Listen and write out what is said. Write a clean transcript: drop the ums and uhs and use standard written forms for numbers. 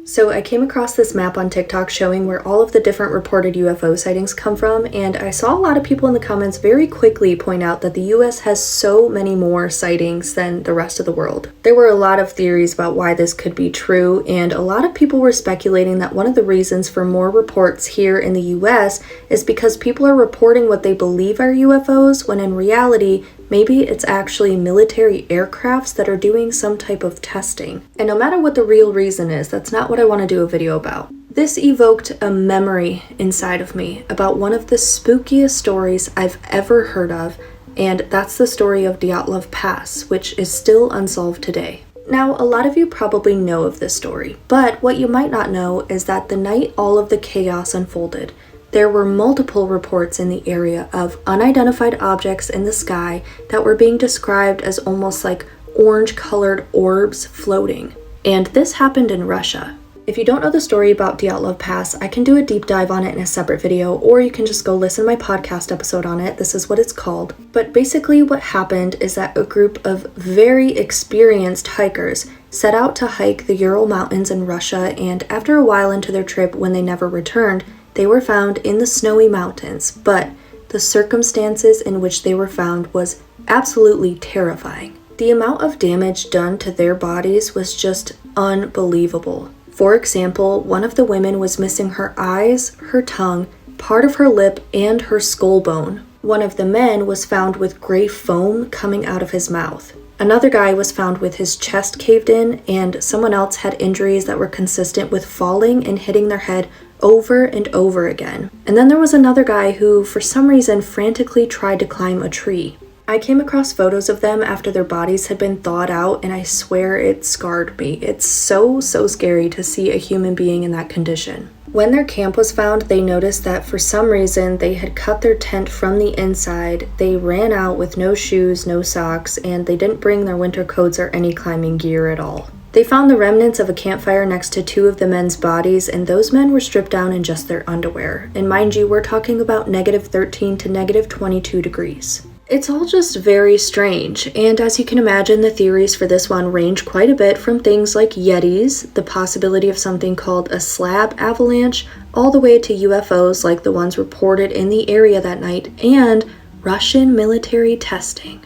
So I came across this map on TikTok showing where all of the different reported UFO sightings come from, and I saw a lot of people in the comments very quickly point out that the US has so many more sightings than the rest of the world. There were a lot of theories about why this could be true, and a lot of people were speculating that one of the reasons for more reports here in the US is because people are reporting what they believe are UFOs, when in reality, maybe it's actually military aircrafts that are doing some type of testing. And no matter what the real reason is, that's not what I want to do a video about. This evoked a memory inside of me about one of the spookiest stories I've ever heard of, and that's the story of Dyatlov Pass, which is still unsolved today. Now, a lot of you probably know of this story, but what you might not know is that the night all of the chaos unfolded, there were multiple reports in the area of unidentified objects in the sky that were being described as almost like orange-colored orbs floating. And this happened in Russia. If you don't know the story about Dyatlov Pass, I can do a deep dive on it in a separate video, or you can just go listen to my podcast episode on it. This is what it's called. But basically what happened is that a group of very experienced hikers set out to hike the Ural Mountains in Russia, and after a while into their trip, when they never returned, they were found in the snowy mountains, but the circumstances in which they were found was absolutely terrifying. The amount of damage done to their bodies was just unbelievable. For example, one of the women was missing her eyes, her tongue, part of her lip, and her skull bone. One of the men was found with gray foam coming out of his mouth. Another guy was found with his chest caved in, and someone else had injuries that were consistent with falling and hitting their head over and over again. And then there was another guy who, for some reason, frantically tried to climb a tree. I came across photos of them after their bodies had been thawed out, and I swear it scarred me. It's so scary to see a human being in that condition. When their camp was found, they noticed that for some reason they had cut their tent from the inside. They ran out with no shoes, no socks, and they didn't bring their winter coats or any climbing gear at all. They found the remnants of a campfire next to two of the men's bodies, and those men were stripped down in just their underwear. And mind you, we're talking about -13 to -22 degrees. It's all just very strange, and as you can imagine, the theories for this one range quite a bit from things like Yetis, the possibility of something called a slab avalanche, all the way to UFOs like the ones reported in the area that night, and Russian military testing.